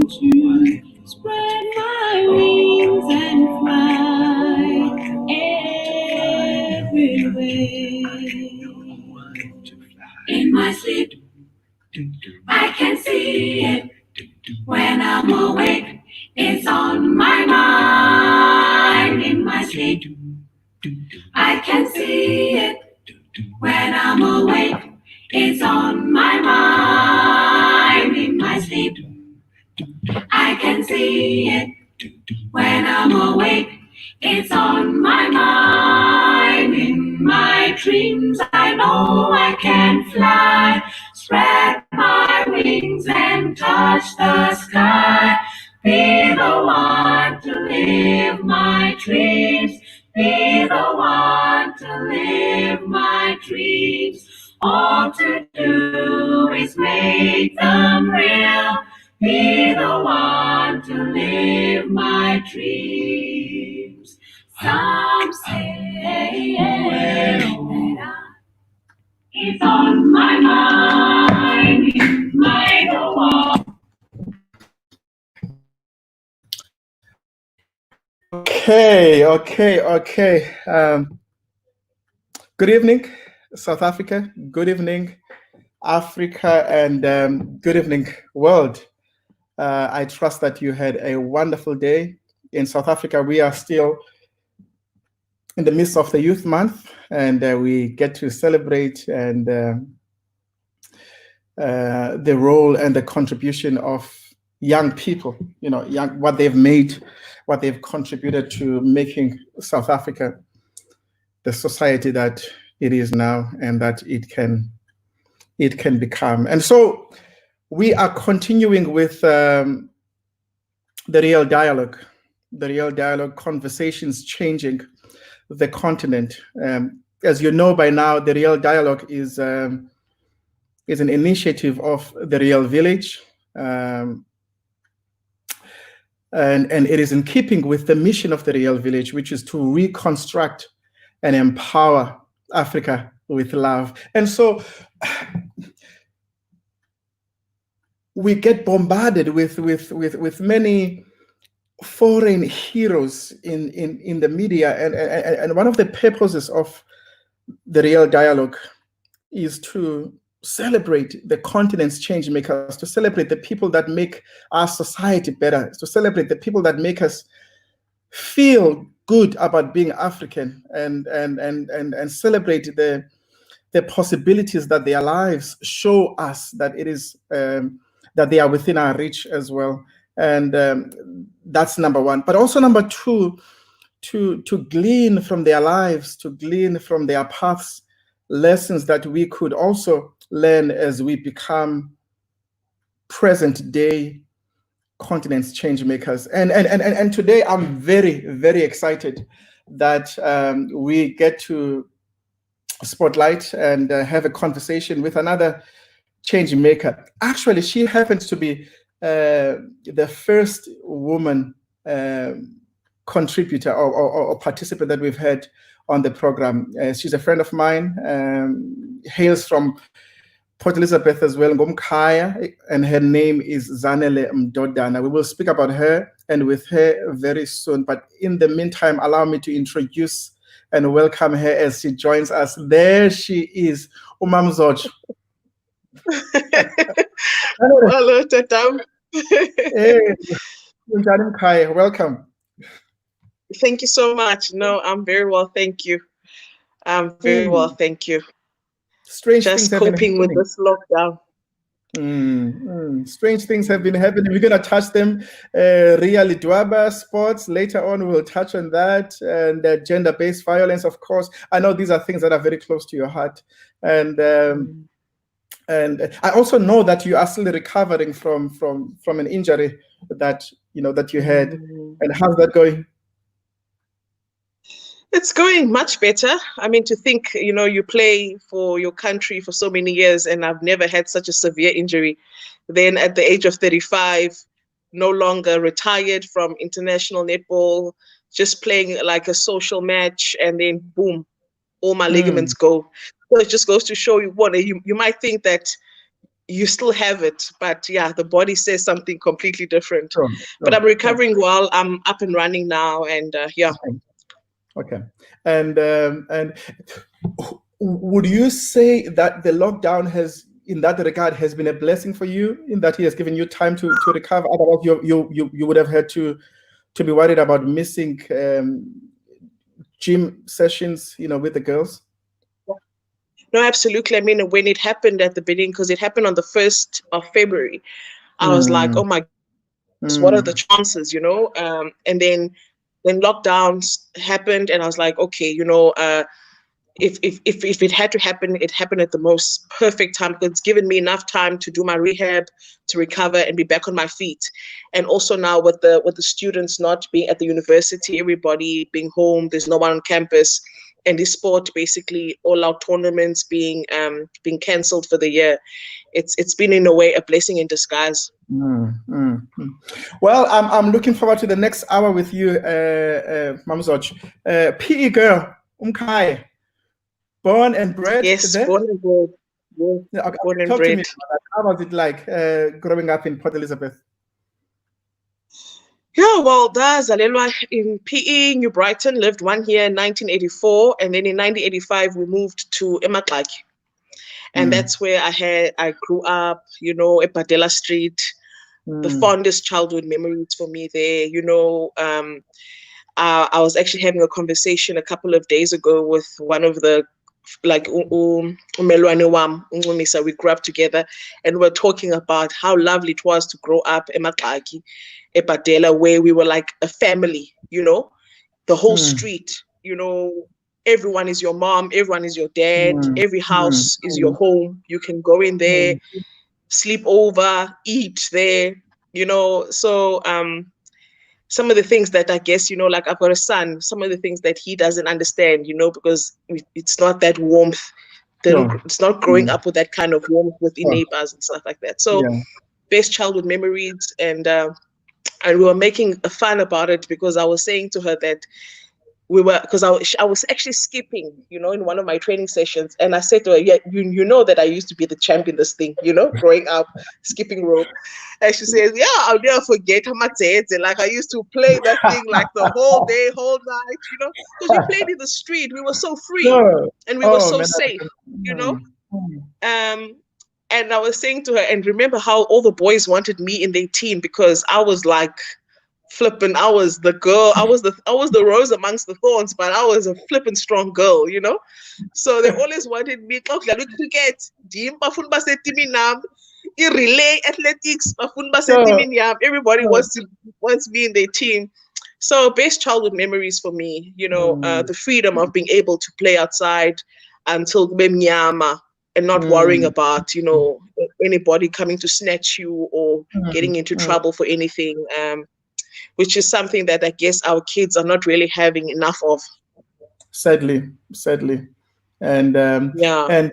want to spread my wings and fly everywhere. In my sleep, I can see it. When I'm awake, it's on my mind. In my sleep, I can see it. When I'm awake, it's on my mind. In my sleep, I can see it. When I'm awake, it's on my mind. In my dreams, I know I can fly, spread my wings and touch the sky. Be the one to live my dreams. Be the one to live my dreams. All to do is make them real. Be the one to live my dreams. Some say that it's on my mind. My the one. Okay. Good evening, South Africa. Good evening, Africa, and good evening, world. I trust that you had a wonderful day. In South Africa, we are still in the midst of the Youth Month, and we get to celebrate and the role and the contribution of young people, what they've made, what they've contributed to making South Africa the society that it is now and that it can become. And so we are continuing with the real dialogue, conversations changing the continent. As you know by now, the real dialogue is an initiative of the Real Village. And it is in keeping with the mission of the Real Village, which is to reconstruct and empower Africa with love. And so we get bombarded with many foreign heroes in the media. And one of the purposes of the Real Dialogue is to celebrate the continent's change makers, to celebrate the people that make our society better, to celebrate the people that make us feel good about being African, and celebrate the possibilities that their lives show us that it is that they are within our reach as well. And that's number one. But also number two, to glean from their lives, to glean from their paths, lessons that we could also learn as we become present day continent's change makers. And today I'm very, very excited that we get to spotlight and have a conversation with another change maker. Actually, she happens to be the first woman contributor or participant that we've had on the program. She's a friend of mine, hails from Port Elizabeth as well, Ngomkhaya, and her name is Zanele Mdodana. We will speak about her and with her very soon. But in the meantime, allow me to introduce and welcome her as she joins us. There she is, Umam Zoj. Hello, Tatam. Hey, welcome. Thank you so much. No, I'm very well, thank you. I'm very well, thank you. Strange Just things coping with this lockdown. Strange things have been happening. We're going to touch them. Really Dwaba sports. Later on, we'll touch on that. And gender-based violence, of course. I know these are things that are very close to your heart. And I also know that you are still recovering from an injury that you had. And how's that going? It's going much better. I mean, to think, you play for your country for so many years, and I've never had such a severe injury. Then at the age of 35, no longer retired from international netball, just playing like a social match, and then boom, all my ligaments go. So it just goes to show you, you might think that you still have it, but yeah, the body says something completely different. Sure, But I'm sure, sure. recovering well. I'm up and running now, and yeah. Okay. And would you say that the lockdown has, in that regard, has been a blessing for you, in that he has given you time to recover? Otherwise, you would have had to be worried about missing gym sessions, with the girls. No, absolutely. I mean, when it happened at the beginning, because it happened on the 1st of February, I was like, oh my goodness, what are the chances, And then lockdowns happened, and I was like, okay, if it had to happen, it happened at the most perfect time, because it's given me enough time to do my rehab, to recover and be back on my feet. And also now with the students not being at the university, everybody being home, there's no one on campus, and the sport, basically all our tournaments being cancelled for the year. It's been, in a way, a blessing in disguise. Well, I'm looking forward to the next hour with you, Mamzoj. PE girl, Umkai, born and bred. Yes, there? born and bred. Yeah, okay. Born and Talk bred. to me about that. How was it like growing up in Port Elizabeth? Yeah, well, Zanele in PE, New Brighton, lived 1 year in 1984, and then in 1985 we moved to Emakaki. And that's where I grew up, at Badela Street. The fondest childhood memories for me there, I was actually having a conversation a couple of days ago with one of the, like, umelwane wam, we grew up together, and we're talking about how lovely it was to grow up in Emakaki, Badela, where we were like a family, the whole street, everyone is your mom, everyone is your dad, every house is your home. You can go in there, sleep over, eat there, so some of the things that I guess, like, I've got a son, some of the things that he doesn't understand, because it's not that warmth. It's not growing up with that kind of warmth with the neighbors and stuff like that. So best childhood memories, and we were making fun about it, because I was saying to her that because I was actually skipping, in one of my training sessions, and I said to her, yeah, you know that I used to be the champ in this thing, growing up, skipping rope. And she says, yeah, I'll never forget how much like I used to play that thing like the whole day, whole night, because we played in the street. We were so free, and we were so safe, and I was saying to her, and remember how all the boys wanted me in their team, because I was like flipping. I was the girl. I was the rose amongst the thorns, but I was a flipping strong girl, So they always wanted me. Cricket, relay athletics, everybody wants me in their team. So best childhood memories for me, the freedom of being able to play outside until mnyama, and not worrying about, anybody coming to snatch you or getting into trouble for anything. Which is something that I guess our kids are not really having enough of. Sadly. And yeah.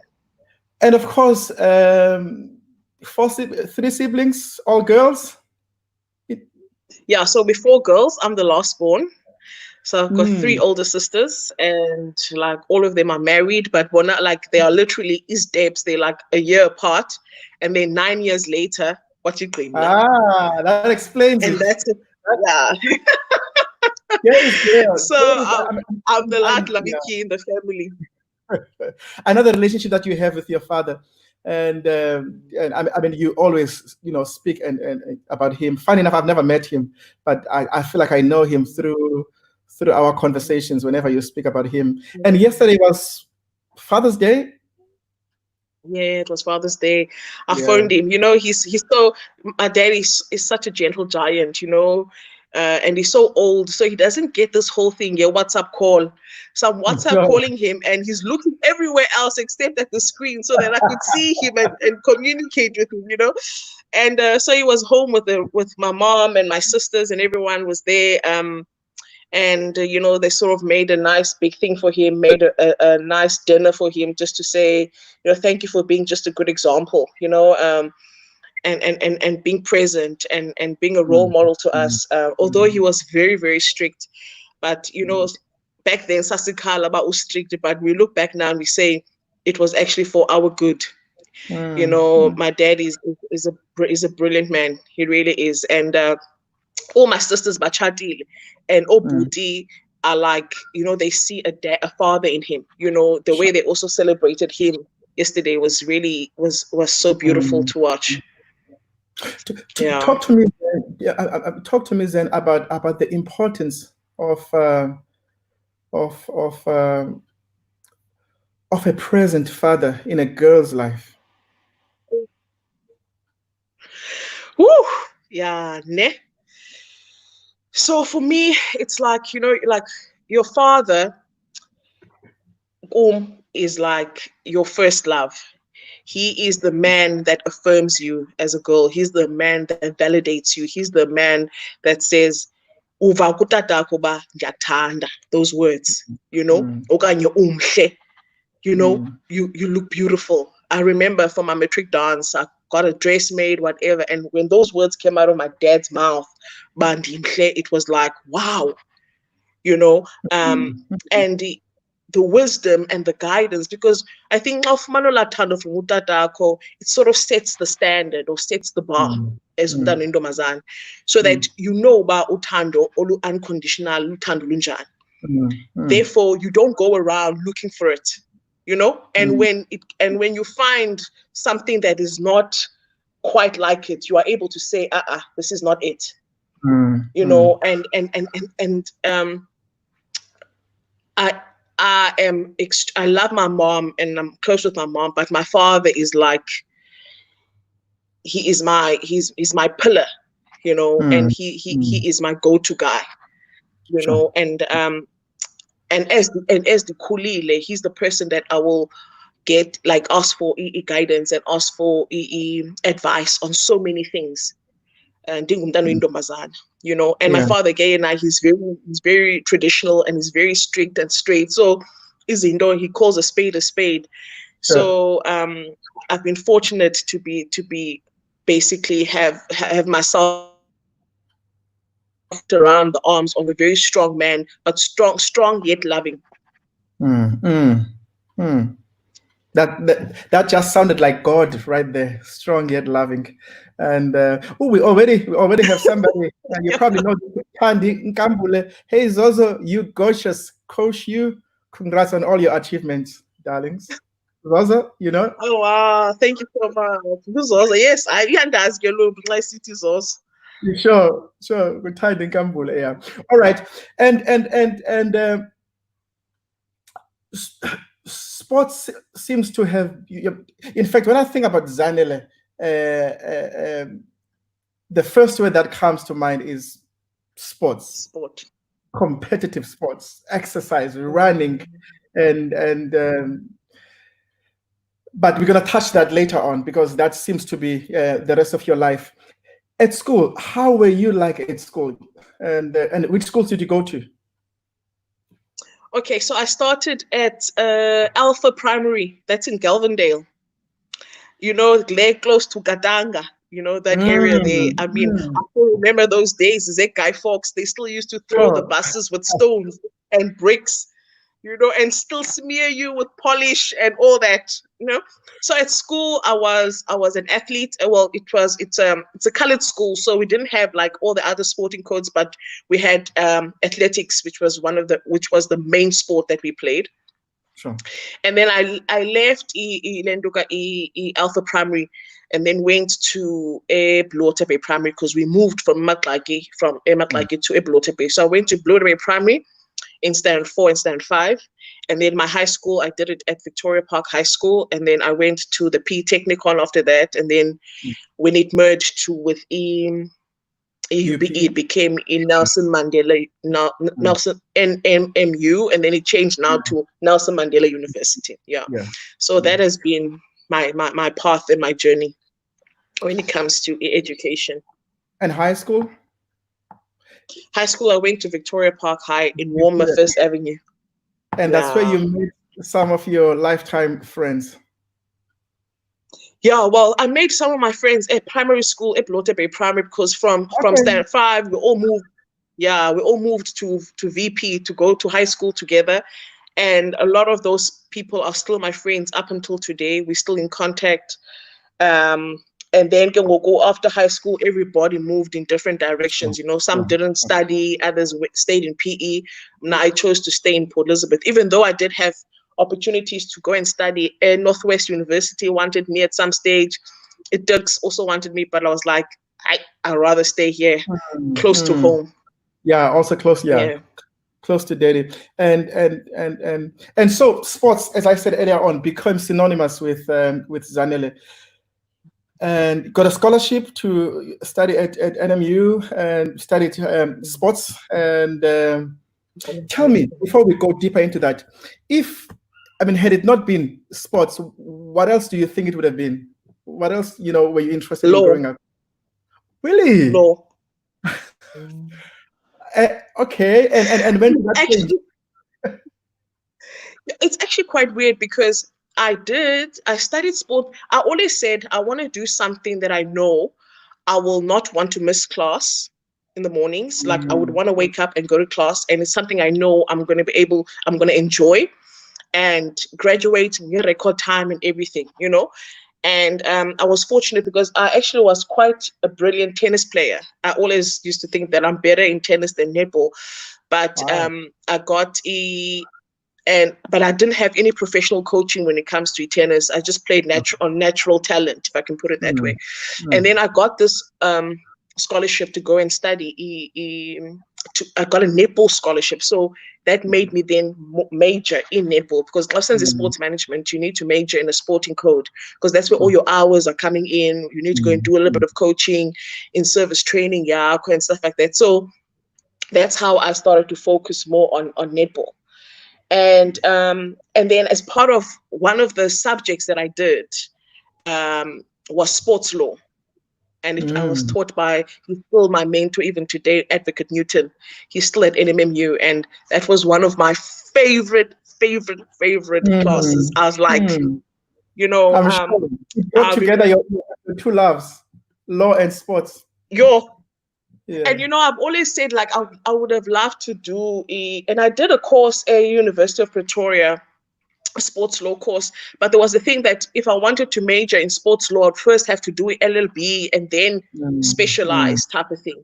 And of course, 3 siblings, all girls? Yeah, so before girls, I'm the last born. So I've got 3 older sisters, and like all of them are married, but we're not like, they are literally is-debs. They're like a year apart, and then 9 years later, what you claim? That explains and it. That's it. Yeah. So I'm the last lucky in the family. Another relationship that you have with your father, and I mean, you always speak and about him. Funny enough, I've never met him, but I feel like I know him through our conversations whenever you speak about him. And yesterday was Father's Day. Yeah, it was Father's Day. I phoned him. He's so, my dad is such a gentle giant, and he's so old, so he doesn't get this whole thing, WhatsApp call. So I'm WhatsApp calling him, and he's looking everywhere else except at the screen, so that I could see him and communicate with him, And so he was home with my mom and my sisters, and everyone was there. And they sort of made a nice big thing for him, made a nice dinner for him, just to say, thank you for being just a good example, and being present and being a role model to us. Although he was very, very strict, but back then, sasikhala about strict, but we look back now and we say it was actually for our good. You know, my dad is a brilliant man. He really is. And all my sisters bachatile and Obuti are like, you know, they see a father in him. You know, the way they also celebrated him yesterday was really was so beautiful to watch. Yeah. Talk to me, talk to me then about the importance of of of uh, of a present father in a girl's life. Woo! Yeah, ne? So for me, it's like, you know, like your father is like your first love. He is the man that affirms you as a girl. He's the man that validates you. He's the man that says, uva kutata ba ngiyathanda, those words, you know, okanye umhle, you know, you look beautiful. I remember for my matric dance, I got a dress made, whatever, and when those words came out of my dad's mouth, bandimhle, it was like, wow, you know, and the wisdom and the guidance, because I think it sort of sets the standard or sets the bar as umntana wentombazane, so that you know about uthando olu unconditional, uthando lunjani. Therefore, you don't go around looking for it, you know. And when you find something that is not quite like it, you are able to say, this is not it, you know. And I love my mom and I'm close with my mom, but my father is like, he's my pillar, you know, and he is my go-to guy, you know. And as the kulile, he's the person that I will get, like, ask for guidance and ask for advice on so many things. And you know, and my father Gay and I, he's very traditional and he's very strict and straight. So he calls a spade a spade. So I've been fortunate to be basically have myself around the arms of a very strong man, but strong yet loving. That just sounded like God right there, strong yet loving. And we already have somebody, and you probably know Thandi Nkambule. Hey Zozo, you gorgeous coach, you congrats on all your achievements, darlings. Zozo, you know. Oh wow, thank you so much. Zozo, yes, I can't ask you a little bit like city Zozo. Sure. Good Thandi Nkambule, yeah. All right, and sports seems to have, in fact, when I think about Zanele, the first word that comes to mind is sports. Competitive sports, exercise, running, and but we're going to touch that later on, because that seems to be the rest of your life. At school, how were you like at school, and which schools did you go to? Okay, so I started at Alpha Primary. That's in Galvandale. You know, close to Gadanga. You know, that area there. I mean, I still remember those days. Is that Guy Fawkes? They still used to throw the buses with stones and bricks, you know, and still smear you with polish and all that, you know. So at school, I was an athlete. Well, it's a colored school, so we didn't have like all the other sporting codes, but we had athletics, which was the main sport that we played. Sure. And then I left Alpha Primary and then went to Blote Bay Primary, because we moved from Matlagi to Blote Bay. So I went to Blote Bay Primary in standard 4 and standard 5. And then my high school, I did it at Victoria Park High School. And then I went to the P Technicon after that. And then when it merged with it became in Nelson Mandela, Nelson NMMU, and then it changed now to Nelson Mandela University. Yeah. So that has been my path and my journey when it comes to education. And high school? High school, I went to Victoria Park High in Warmer First Avenue. And that's where you met some of your lifetime friends. Yeah, well, I made some of my friends at primary school at Blote Bay Primary, because from standard 5, we all moved to VP to go to high school together. And a lot of those people are still my friends up until today. We're still in contact. And then we'll go after high school, everybody moved in different directions. Some didn't study, others stayed in PE. Now I chose to stay in Port Elizabeth, even though I did have opportunities to go and study. Northwest University wanted me at some stage. Dirks also wanted me, but I was like, I'd rather stay here, close to home. Yeah, also close. Yeah. Close to daddy. And so sports, as I said earlier on, become synonymous with Zanele. And got a scholarship to study at NMMU and studied sports. And tell me, before we go deeper into that, had it not been sports, what else do you think it would have been? What else, were you interested in growing up? Really? Law. Okay. And when did that change? It's actually quite weird because I studied sport. I always said I want to do something that I know I will not want to miss class in the mornings. Like I would want to wake up and go to class, and it's something I know I'm going to enjoy and graduate in record time and everything, And I was fortunate because I actually was quite a brilliant tennis player. I always used to think that I'm better in tennis than netball, but I got but I didn't have any professional coaching when it comes to tennis. I just played on natural talent, if I can put it that way. And then I got this scholarship to go and study. I got a netball scholarship. So that made me then major in netball, because since it's sports management, you need to major in a sporting code, because that's where all your hours are coming in. You need to go and do a little bit of coaching, in-service training, and stuff like that. So that's how I started to focus more on netball. And then as part of one of the subjects that I did was sports law. And I was taught he's still my mentor even today, Advocate Newton. He's still at NMMU. And that was one of my favorite classes. I was like, I'm sure you brought together your two loves, law and sports. Yeah. And I've always said, like, I would have loved to do and I did a course at University of Pretoria, a sports law course, but there was the thing that if I wanted to major in sports law, I'd first have to do LLB and then specialize type of thing,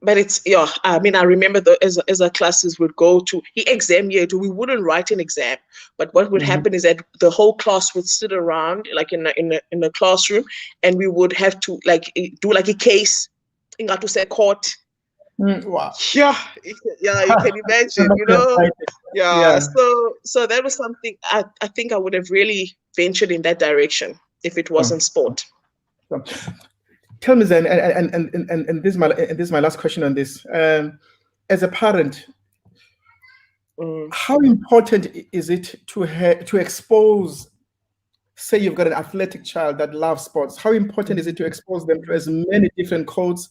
But it's, I remember as our classes would go to the exam year, we wouldn't write an exam, but what would happen is that the whole class would sit around like in a classroom, and we would have to do a case in to say court. Wow. Yeah, you can imagine, Yeah. So that was something I think I would have really ventured in that direction if it wasn't sport. Tell me then, and this is my last question on this. As a parent, how important is it to expose? Say you've got an athletic child that loves sports. How important is it to expose them to as many different codes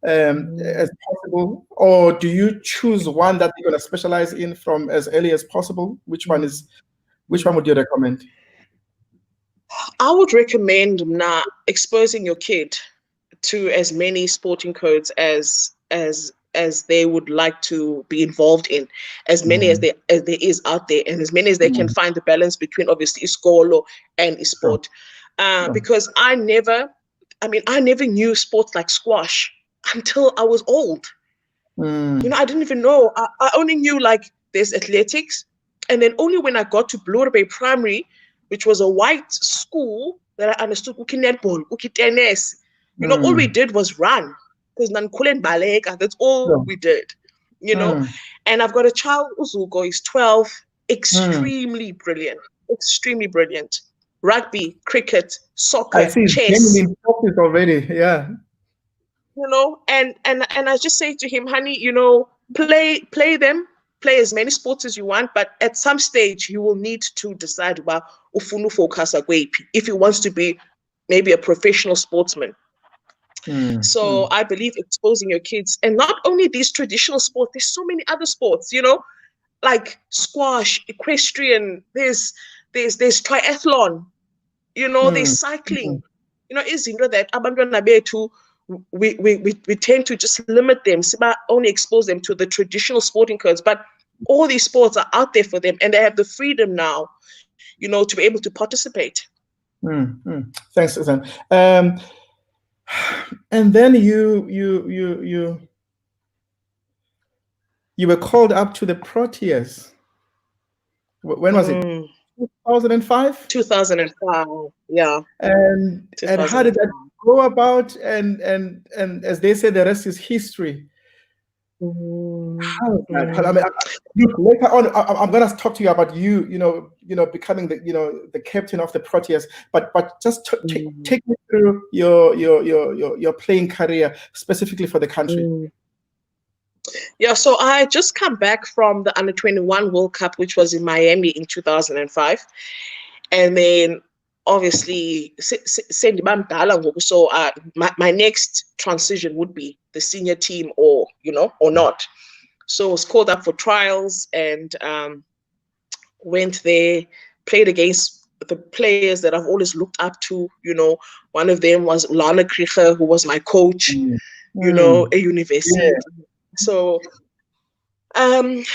as possible, or do you choose one that you're going to specialize in from as early as possible? Which one would you recommend? I would recommend exposing your kid to as many sporting codes as they would like to be involved in, as many as there is out there, and as many as they can find the balance between obviously iskolo and sport. Because I never knew sports like squash until I was old. I didn't even know. I only knew there's athletics, and then only when I got to Blue Bay Primary, which was a white school, that I understood netball, tennis. All we did was run, because that's all we did. And I've got a child, Uzuko, he's 12, extremely brilliant. Rugby, cricket, soccer, I see chess. Already, yeah. And I just say to him, honey, play as many sports as you want, but at some stage you will need to decide about if he wants to be maybe a professional sportsman. So I believe exposing your kids, and not only these traditional sports, there's so many other sports, like squash, equestrian, there's triathlon, there's cycling, that abantwana bethu we tend to just limit them, only expose them to the traditional sporting codes, but all these sports are out there for them, and they have the freedom now, to be able to participate. Thanks, Susan. And then you were called up to the Proteas. When was it? 2005? 2005, yeah. And how did that go about? And as they say, the rest is history. How is that? I mean, look, later on, I'm going to talk to you about you becoming the captain of the Proteas. But just take me through your playing career specifically for the country. Yeah, so I just come back from the Under-21 World Cup, which was in Miami in 2005, and then obviously so my next transition would be the senior team, or not. So I was called up for trials and went there, played against the players that I've always looked up to. One of them was Lana Krieger, who was my coach, at university. Yeah. So, and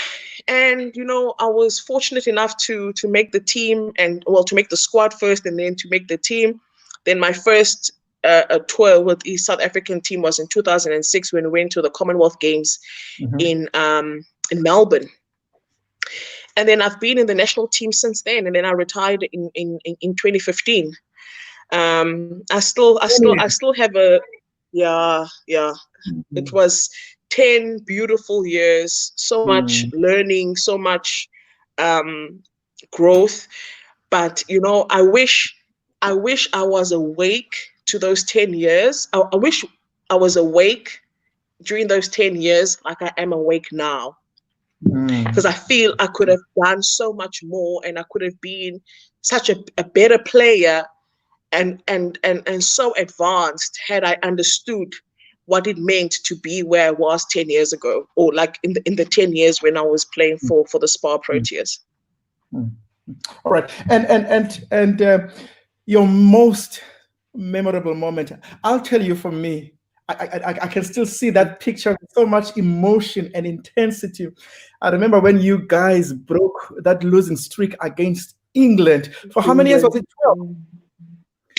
I was fortunate enough to make the team, to make the squad first, and then to make the team. Then my first tour with the South African team was in 2006 when we went to the Commonwealth Games in Melbourne. And then I've been in the national team since then, and then I retired in 2015. I still have a It was 10 beautiful years, so much learning, so much growth. But I wish I was awake to those 10 years. I wish I was awake during those 10 years like I am awake now. Because I feel I could have done so much more, and I could have been such a better player and so advanced had I understood what it meant to be where I was 10 years ago, or like in the 10 years when I was playing for the SPAR Proteas. All right, and your most memorable moment. I'll tell you, for me, I can still see that picture with so much emotion and intensity. I remember when you guys broke that losing streak against England. For how many years was it?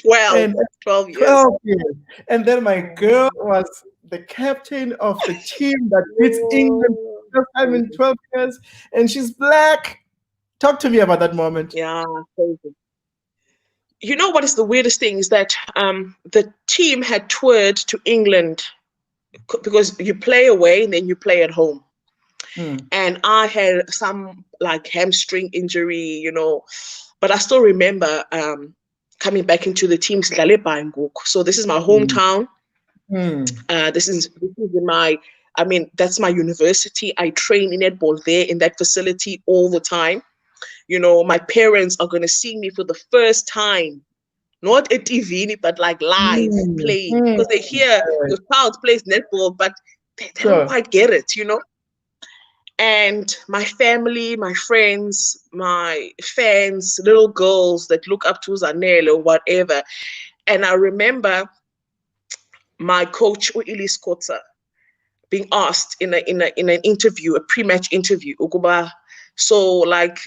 12. 12 years. 12 years. And then my girl was the captain of the team that beats England for the first time in 12 years, and she's black. Talk to me about that moment. Yeah, crazy. You know what is the weirdest thing is that the team had toured to England because you play away and then you play at home. And I had some like hamstring injury, but I still remember coming back into the team. So this is my hometown. This is that's my university. I train in netball there in that facility all the time. My parents are going to see me for the first time, not at TV, but like live playing, because they hear your child plays netball, but they don't quite get it, And my family, my friends, my fans, little girls that look up to Zanele or whatever. And I remember my coach, Uilis Kotza, being asked in an interview, a pre-match interview, so like,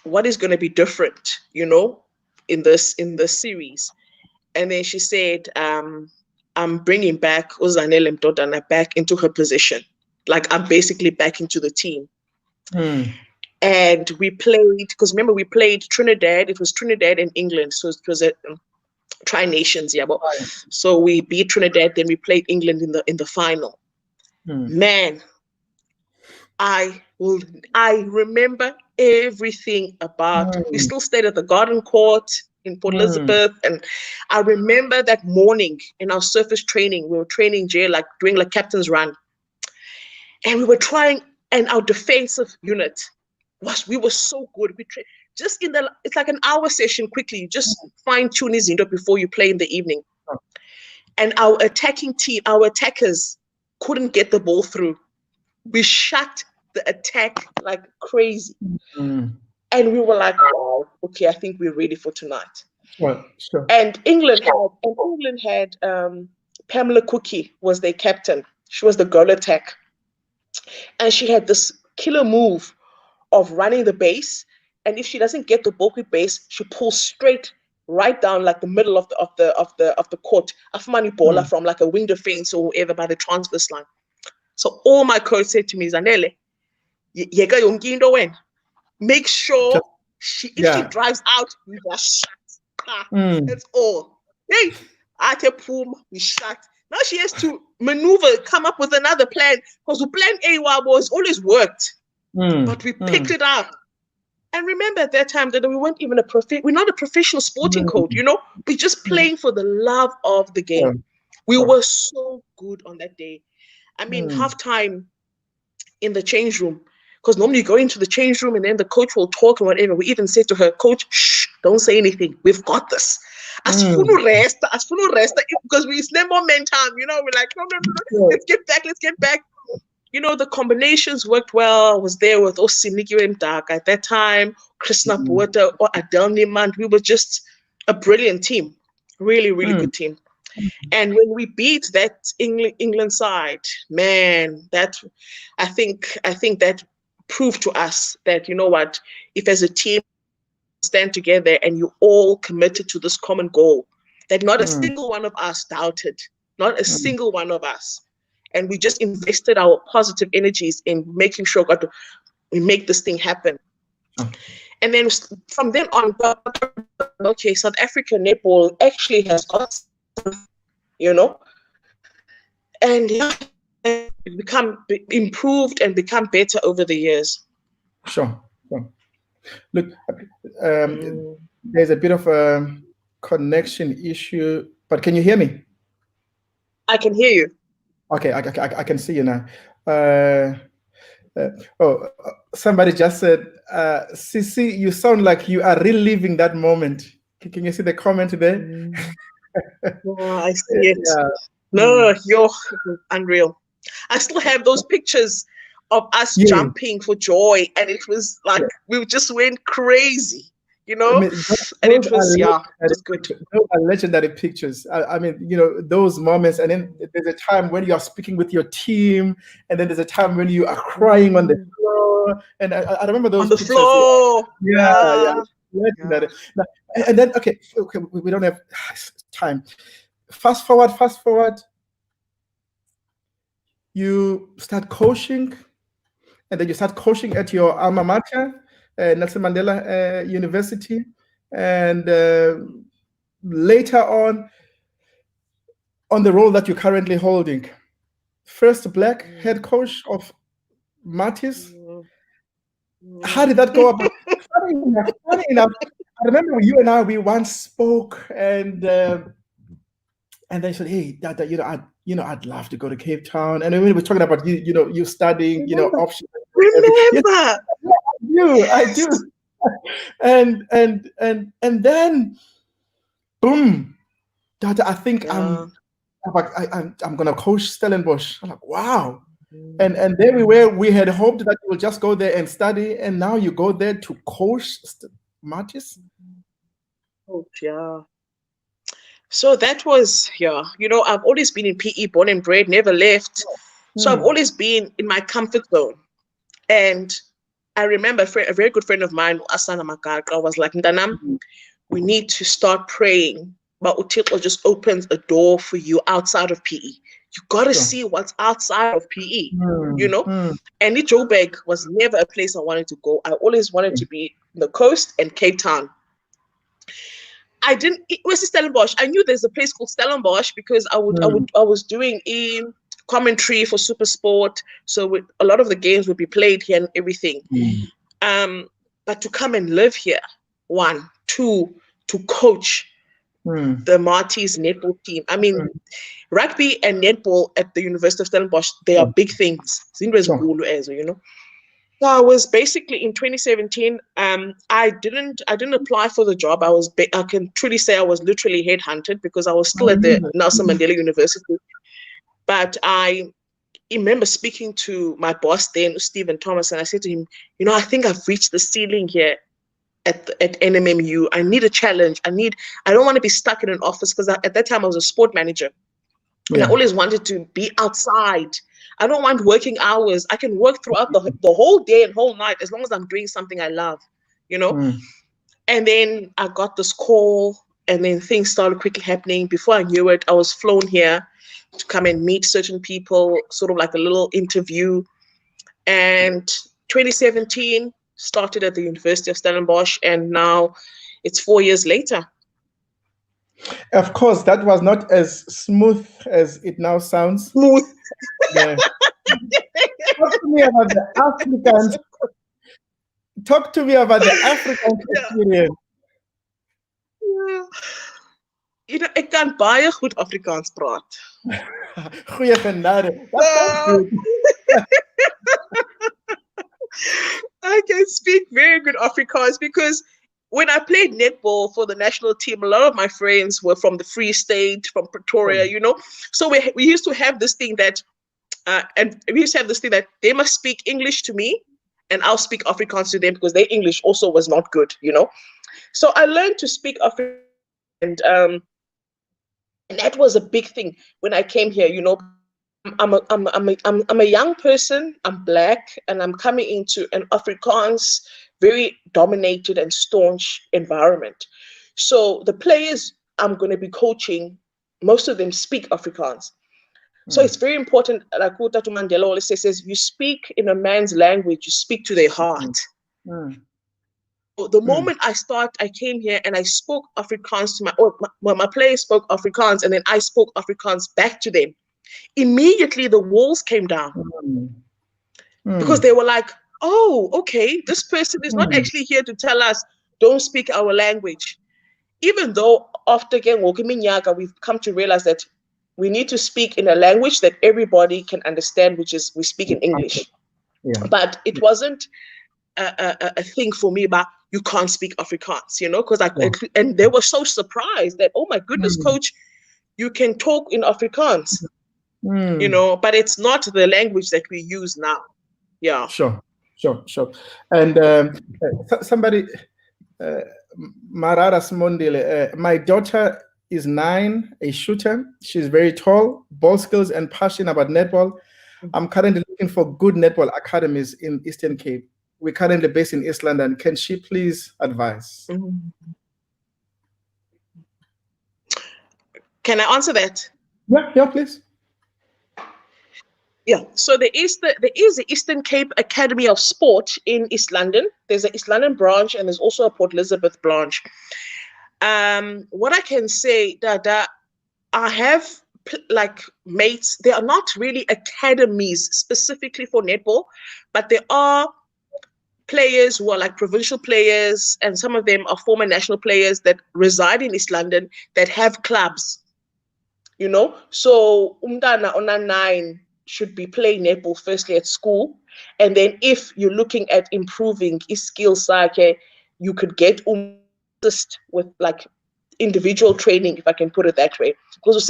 what is going to be different, in this series? And then she said, I'm bringing back Zanele Mdodana back into her position. Like, I'm basically back into the team. And we played, because remember, we played Trinidad. It was Trinidad and England. So it was a tri-nations, so we beat Trinidad, then we played England in the final. Man, I remember everything about, we still stayed at the Garden Court in Port Elizabeth, and I remember that morning in our surface training, we were training like doing like captain's run, and we were trying, and our defensive unit we were so good. We just it's like an hour session quickly, you just fine-tune his before you play in the evening. And our attacking team, our attackers couldn't get the ball through. We shut the attack like crazy. And we were like, oh, okay, I think we're ready for tonight. Well, sure. And England had Pamela Cookie was their captain. She was the goal attack. And she had this killer move of running the base. And if she doesn't get the ball quick base, she pulls straight right down like the middle of the court. Afumani baller from like a wing defense or whatever by the transverse line. So all my coach said to me, Zanele, yeka yonke into wena. Make sure if she drives out, we are shut. That's all. Hey, we shut. Now she has to maneuver, come up with another plan, because the plan A was always worked, but we picked it up. And remember at that time that we weren't even we're not a professional sporting coach, you know, we're just playing for the love of the game. We were so good on that day. I mean, halftime in the change room, because normally you go into the change room and then the coach will talk and whatever. We even said to her, Coach, shh, don't say anything. We've got this. Asfunu rest, because we need momentum, you know, we're like, no, let's get back. You know, the combinations worked well. I was there with Osiniki Mdak at that time, Krishna Bueta or Adel Nimand. We were just a brilliant team, really, really good team. And when we beat that England side, man, that I think that proved to us that, you know what, if as a team stand together and you all committed to this common goal, that not a single one of us doubted, not a single one of us. And we just invested our positive energies in making sure we make this thing happen. And then from then on, okay, South African netball actually has got, you know, and become improved and become better over the years. Sure. Look, there's a bit of a connection issue, but can you hear me? I can hear you. Okay, I can see you now. Somebody just said, Sisi, you sound like you are reliving that moment. Can you see the comment there? Oh, I see it. Yeah. No, you're unreal. I still have those pictures of us jumping for joy, and it was like we just went crazy, you know. And it was just good. Those are legendary pictures. I mean, you know, those moments, and then there's a time when you are speaking with your team, and then there's a time when you are crying on the floor, and I remember those on the pictures. Floor. Yeah. Legendary. Now, and then okay, we don't have time. Fast forward. You start coaching, and then you start coaching at your alma mater, Nelson Mandela University, and later on the role that you're currently holding, first Black head coach of Martis. How did that go about? Funny enough, I remember you and I, we once spoke, and they said, "Hey, Dada, I'd love to go to Cape Town." And we were talking about you studying, options. Remember? I do. And then, boom, Dada, I think I'm gonna coach Stellenbosch. I'm like, wow. And there we were. We had hoped that you will just go there and study, and now you go there to coach Martis. Oh yeah. So that was, I've always been in PE, born and bred, never left. So I've always been in my comfort zone. And I remember a very good friend of mine, Asana Makaka, was like, Ndanam, we need to start praying. But Utiko just opens a door for you outside of PE. You got to see what's outside of PE, And Joburg was never a place I wanted to go. I always wanted to be on the coast and Cape Town. Where's Stellenbosch? I knew there's a place called Stellenbosch because I was doing commentary for Super Sport, so a lot of the games would be played here and everything. But to come and live here, 1, 2, to coach the Martis netball team. I mean, rugby and netball at the University of Stellenbosch, they are big things. So I was basically in 2017. I didn't apply for the job. I can truly say I was literally headhunted because I was still at the Nelson Mandela University. But I remember speaking to my boss then, Stephen Thomas, and I said to him, I think I've reached the ceiling here at NMMU. I need a challenge. I don't want to be stuck in an office because at that time I was a sport manager. And I always wanted to be outside. I don't want working hours. I can work throughout the whole day and whole night as long as I'm doing something I love, you know? And then I got this call, and then things started quickly happening. Before I knew it, I was flown here to come and meet certain people, sort of like a little interview. And 2017 started at the University of Stellenbosch, and now it's 4 years later. Of course, that was not as smooth as it now sounds. Smooth. Yeah. Talk to me about the Africans. Talk to me about the African experience. Yeah. You know, ek kan baie goed Afrikaans praat. Goeie genade. That sounds good. I can speak very good Afrikaans because when I played netball for the national team, a lot of my friends were from the Free State, from Pretoria, you know. So we used to have this thing that, they must speak English to me, and I'll speak Afrikaans to them because their English also was not good, you know. So I learned to speak Afrikaans, and that was a big thing when I came here, you know. I'm a young person, I'm Black, and I'm coming into an Afrikaans, very dominated and staunch environment. So the players I'm going to be coaching, most of them speak Afrikaans. So it's very important, like Tatu Mandela always says, you speak in a man's language, you speak to their heart. The moment I came here and I spoke Afrikaans to my players spoke Afrikaans, and then I spoke Afrikaans back to them. Immediately the walls came down because they were like, oh, okay, this person is not actually here to tell us don't speak our language. Even though after we've come to realize that we need to speak in a language that everybody can understand, which is we speak in English. But it wasn't a thing for me about you can't speak Afrikaans, you know, because and they were so surprised that, oh my goodness, coach, you can talk in Afrikaans. You know, but it's not the language that we use now. Yeah. Sure. And somebody, Marara Smondile, my daughter is 9, a shooter. She's very tall, ball skills, and passionate about netball. I'm currently looking for good netball academies in Eastern Cape. We're currently based in East London. Can she please advise? Can I answer that? Yeah, please. Yeah, so there is the Eastern Cape Academy of Sport in East London. There's an East London branch, and there's also a Port Elizabeth branch. What I can say, Dada, I have like mates. They are not really academies specifically for netball, but there are players who are like provincial players, and some of them are former national players that reside in East London that have clubs. You know, so umntana ona 9 should be playing netball firstly at school, and then if you're looking at improving his skills, you could get assist with like individual training, if I can put it that way. Because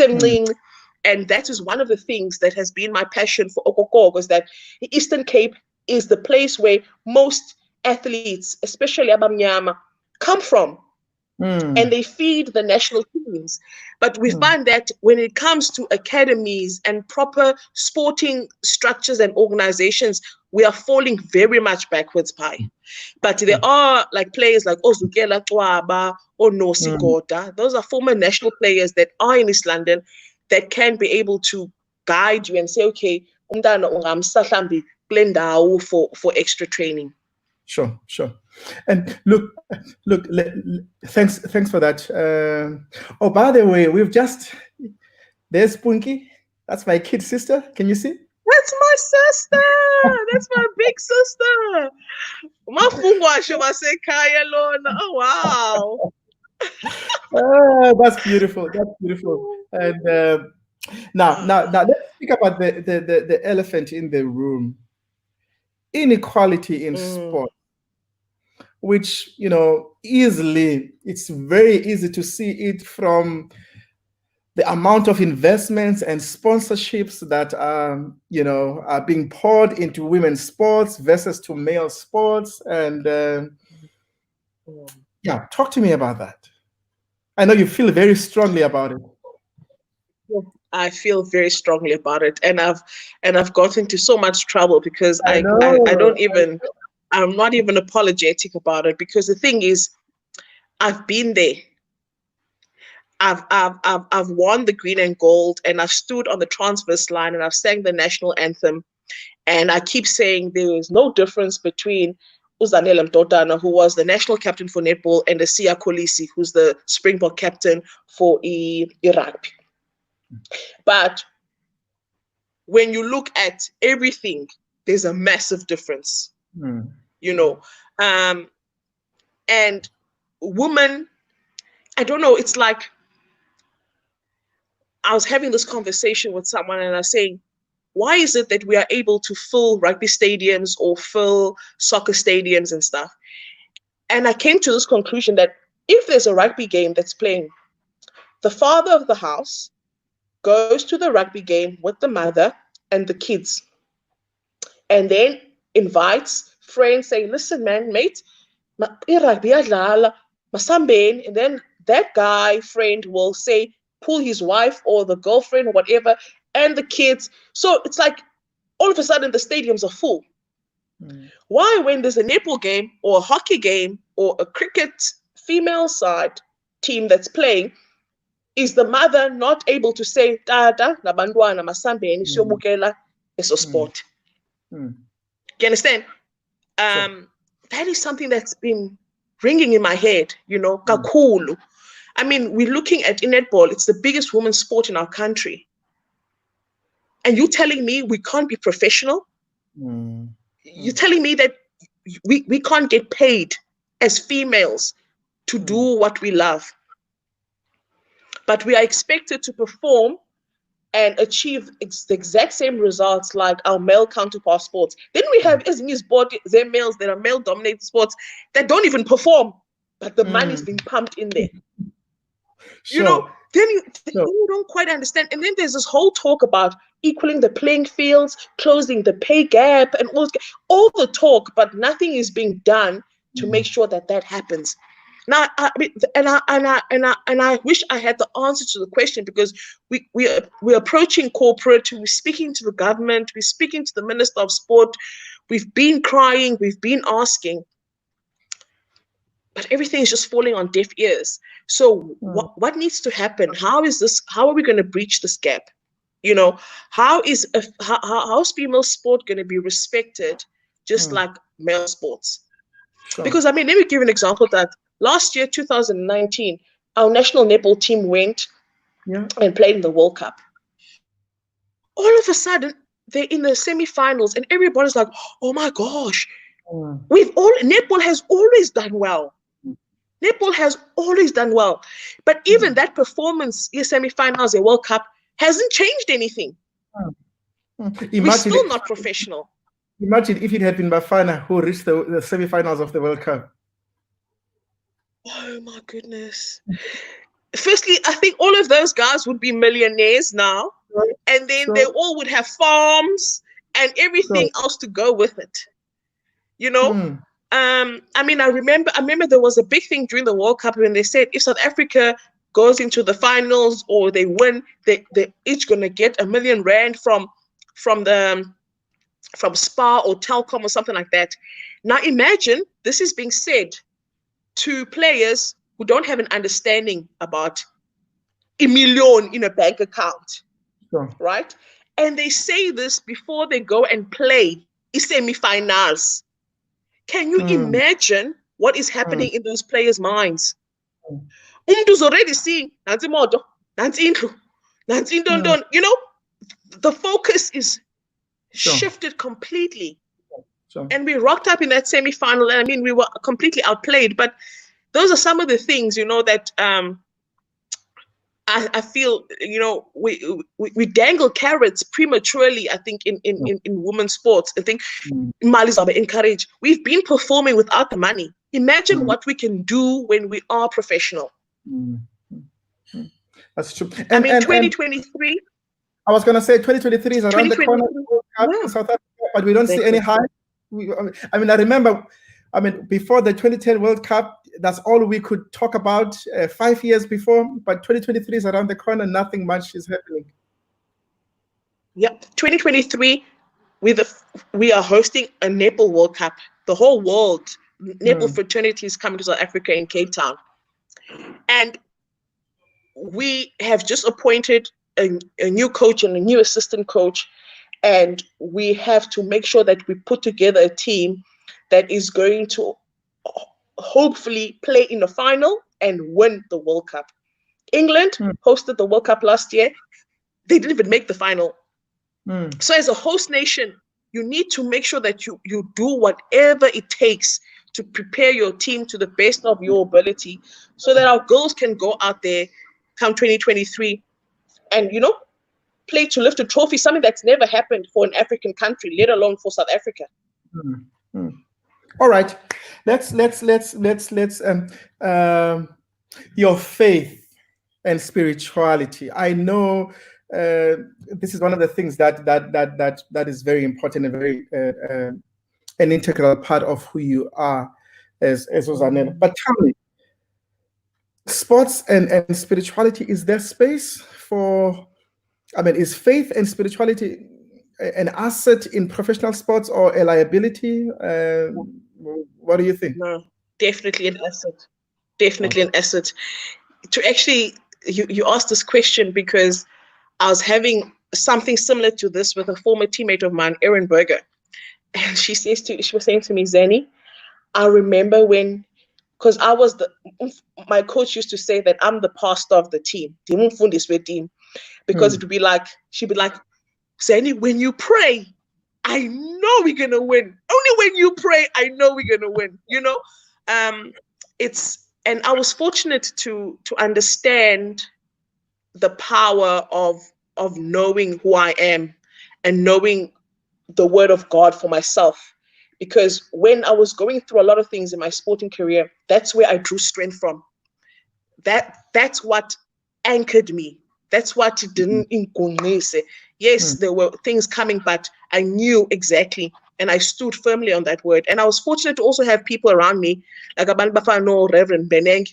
and that is one of the things that has been my passion for Okoko, is that the Eastern Cape is the place where most athletes, especially Abamnyama, come from. And they feed the national teams. But we find that when it comes to academies and proper sporting structures and organizations, we are falling very much backwards by. But there are like players like Ozukela Twaba or Nosi Gota. Those are former national players that are in East London that can be able to guide you and say, okay, for extra training. Sure. And look, thanks for that. Oh, by the way, there's Punky. That's my kid sister. Can you see? That's my sister. That's my big sister. Oh, wow. That's beautiful. And now let's speak about the elephant in the room. Inequality in sport, which, you know, it's very easy to see it from the amount of investments and sponsorships that are being poured into women's sports versus to male sports. And talk to me about that. I know you feel very strongly about it. I feel very strongly about it, and I've gotten into so much trouble because I I know. don't even, I'm not even apologetic about it, because the thing is, I've been there. I've won the green and gold, and I've stood on the transverse line, and I've sang the national anthem, and I keep saying there is no difference between Zanele Mdodana, who was the national captain for netball, and Asiya Kolisi, who's the Springbok captain for rugby. But when you look at everything, there's a massive difference, you know. And women, I don't know, it's like I was having this conversation with someone, and I was saying, why is it that we are able to fill rugby stadiums or fill soccer stadiums and stuff? And I came to this conclusion that if there's a rugby game that's playing, the father of the house goes to the rugby game with the mother and the kids, and then invites friends, say, listen, man, mate, rugby masambeni, and then that guy friend will say, pull his wife or the girlfriend or whatever, and the kids. So it's like all of a sudden the stadiums are full. Why, when there's a netball game or a hockey game or a cricket female side team that's playing, is the mother not able to say, Tata, nabantwana masambeni siyobukela eso sport? Do you understand? That is something that's been ringing in my head, you know, kakhulu. I mean, we're looking at netball, it's the biggest women's sport in our country. And you're telling me we can't be professional? You're telling me that we can't get paid as females to do what we love, but we are expected to perform and achieve the exact same results like our male counterpart sports. Then we have they're males that are male-dominated sports that don't even perform, but the money's being pumped in there. You know, then you don't quite understand. And then there's this whole talk about equaling the playing fields, closing the pay gap, and all the talk, but nothing is being done to make sure that that happens. Now, I wish I had the answer to the question, because we're approaching corporate, we're speaking to the government, we're speaking to the Minister of Sport, we've been crying, we've been asking, but everything is just falling on deaf ears. So what needs to happen? How are we going to breach this gap? You know, how is female sport going to be respected just like male sports? Because, I mean, let me give an example that last year, 2019, our national netball team went and played in the World Cup. All of a sudden, they're in the semi-finals, and everybody's like, oh my gosh, netball has always done well. Netball has always done well. But even that performance in semi-finals in World Cup hasn't changed anything. We're still not professional. Imagine if it had been Bafana who reached the semi-finals of the World Cup. Oh my goodness. Firstly, I think all of those guys would be millionaires now, and then they all would have farms and everything else to go with it. You know? I mean, I remember there was a big thing during the World Cup when they said if South Africa goes into the finals or they win, they're each gonna get R1 million from Spa or Telkom or something like that. Now imagine this is being said to players who don't have an understanding about R1 million in a bank account, right? And they say this before they go and play semi-finals. Can you imagine what is happening in those players' minds? Umdu's already seeing, Nancy Moto, Nancy Intlu, Nancy Don. You know, the focus is shifted completely. And we rocked up in that semi-final, and I mean, we were completely outplayed. But those are some of the things, you know, that I feel, you know, we dangle carrots prematurely, I think, in women's sports. I think Malis are encouraged. We've been performing without the money. Imagine what we can do when we are professional. That's true. I mean, 2023. I was going to say 2023 is around the corner in South Africa, but we don't see any hype. I mean, I remember, before the 2010 World Cup, that's all we could talk about 5 years before, but 2023 is around the corner, nothing much is happening. Yep. 2023, we are hosting a netball World Cup. The whole world, netball fraternity is coming to South Africa in Cape Town. And we have just appointed a new coach and a new assistant coach. And we have to make sure that we put together a team that is going to hopefully play in the final and win the World Cup. England hosted the World Cup last year. They didn't even make the final. So as a host nation, you need to make sure that you do whatever it takes to prepare your team to the best of your ability so that our girls can go out there come 2023 and, play to lift a trophy, something that's never happened for an African country, let alone for South Africa. All right, let's your faith and spirituality. I know this is one of the things that is very important and very an integral part of who you are as Zanele. But tell me, sports and spirituality, is there space for? I mean, is faith and spirituality an asset in professional sports or a liability? What do you think? No, definitely an asset. Definitely an asset. To actually, you asked this question because I was having something similar to this with a former teammate of mine, Erin Berger. And she was saying to me, Zanny, I remember when, because my coach used to say that I'm the pastor of the team. Because it would be like, she'd be like, Zanny, when you pray, I know we're gonna win. Only when you pray, I know we're gonna win. And I was fortunate to understand the power of knowing who I am and knowing the word of God for myself. Because when I was going through a lot of things in my sporting career, that's where I drew strength from. That's what anchored me. That's what didn't incongese. Yes, there were things coming, but I knew exactly, and I stood firmly on that word. And I was fortunate to also have people around me, like Aban Bafano, Reverend Beneng,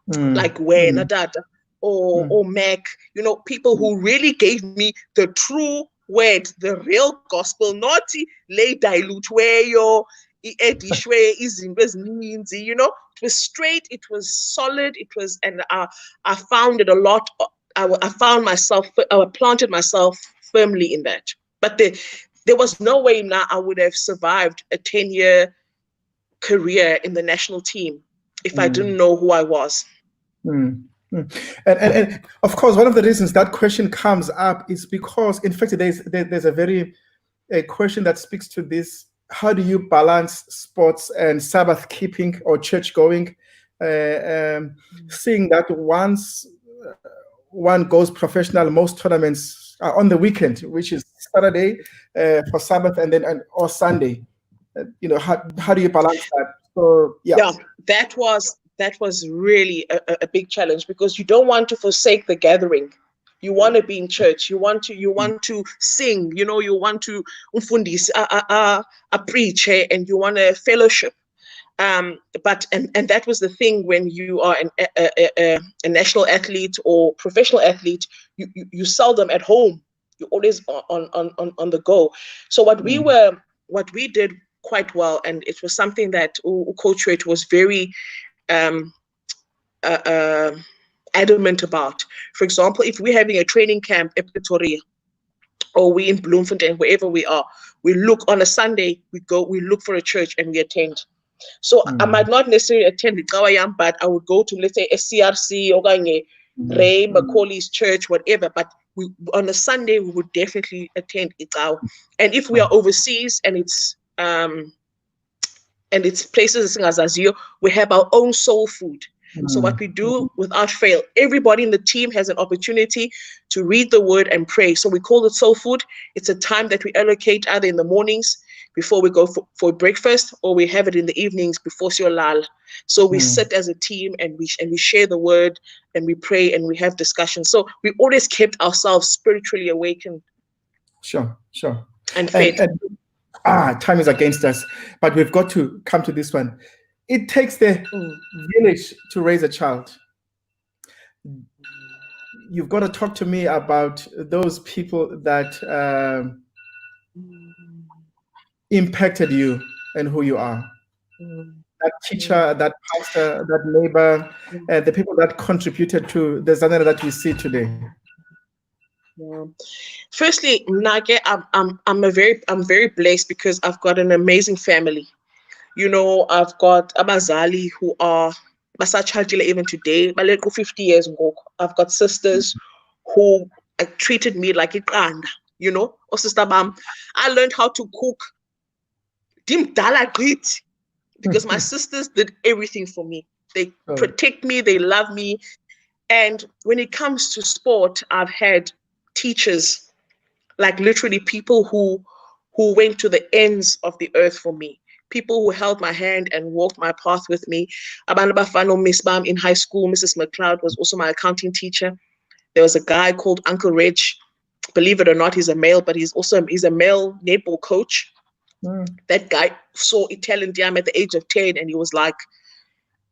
like Wena Dada, or Mac, people who really gave me the true word, the real gospel, not lay dilute where your it was straight, it was solid, and I found it a lot. I found myself, I planted myself firmly in that. But there was no way now I would have survived a 10-year career in the national team if I didn't know who I was. And of course, one of the reasons that question comes up is because, in fact, there's a question that speaks to this. How do you balance sports and Sabbath keeping or church going? Seeing that once one goes professional, most tournaments are on the weekend, which is Saturday for Sabbath or Sunday. How do you balance that? So yeah, that was really a big challenge, because you don't want to forsake the gathering. You want to be in church. You want to sing. You want to ufundis, preach, and you want to fellowship. But that was the thing when you are a national athlete or professional athlete. You seldom at home. You're always on the go. So what we did quite well, and it was something that Coach Rate was very adamant about. For example, if we're having a training camp in Pretoria, or we in Bloemfontein, wherever we are, we look on a Sunday, we look for a church and we attend. So I might not necessarily attend the Kawayam, but I would go to, let's say, SCRC or Ray Macaulay's church, whatever. But on a Sunday, we would definitely attend Ikaw. And if we are overseas and it's places as Azio, we have our own soul food. So what we do without fail, everybody in the team has an opportunity to read the word and pray. So we call it soul food. It's a time that we allocate either in the mornings before we go for breakfast, or we have it in the evenings before Siolal. So we sit as a team and we share the word and we pray and we have discussions. So we always kept ourselves spiritually awakened. Sure. And fed. Time is against us, but we've got to come to this one. It takes the village to raise a child. you've got to talk to me about those people that impacted you and who you are. That teacher, that pastor, that neighbor, the people that contributed to the Zanele that we see today. Yeah. Firstly, Nage, I'm very blessed because I've got an amazing family. You know, I've got Abazali who are basachajile even today, baleko 50 years ago. I've got sisters who treated me like a qanda, you know, or sister bam. I learned how to cook dimdala grit because my sisters did everything for me. They protect me, they love me. And when it comes to sport, I've had teachers, like literally people who went to the ends of the earth for me. People who held my hand and walked my path with me. Abanabafano Miss Bam in high school, Mrs. McLeod was also my accounting teacher. There was a guy called Uncle Reg. Believe it or not, he's a male, but he's a male netball coach. That guy saw Italian Diam at the age of 10, and he was like,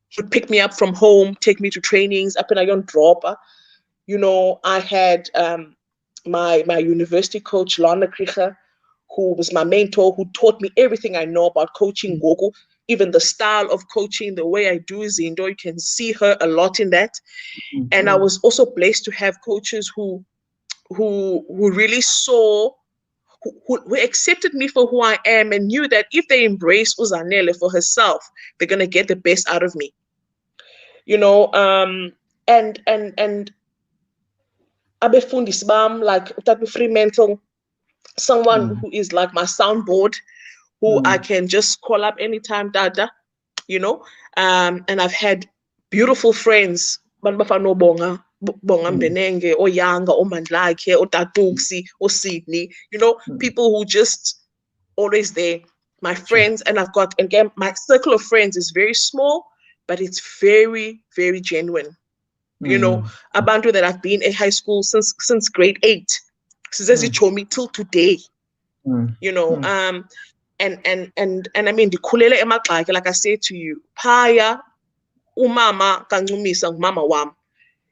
he would pick me up from home, take me to trainings, up in a young dropper. You know, I had my university coach, Lana Krieger, who was my mentor, who taught me everything I know about coaching Gogo, even the style of coaching, the way I do Zindo. You can see her a lot in that. And I was also blessed to have coaches who really saw, who accepted me for who I am and knew that if they embrace Uzanele for herself, they're going to get the best out of me. You know, and abefundisi bam, like Utatu Fremantle, someone who is like my soundboard, who I can just call up anytime, Dada, you know. And I've had beautiful friends, Banbafano Bonga, Bonga Mbenenge, or Yanga, or Mandlake, or Tatuksi, or Sydney, you know, people who just always there, my friends. And I've got, again, my circle of friends is very small, but it's very, very genuine. You know, Abantu that I've been in high school since grade 8, since he told me till today. You know, and I mean the kulele emagxaki, like I said to you, phaya umama kancumisa mama wam,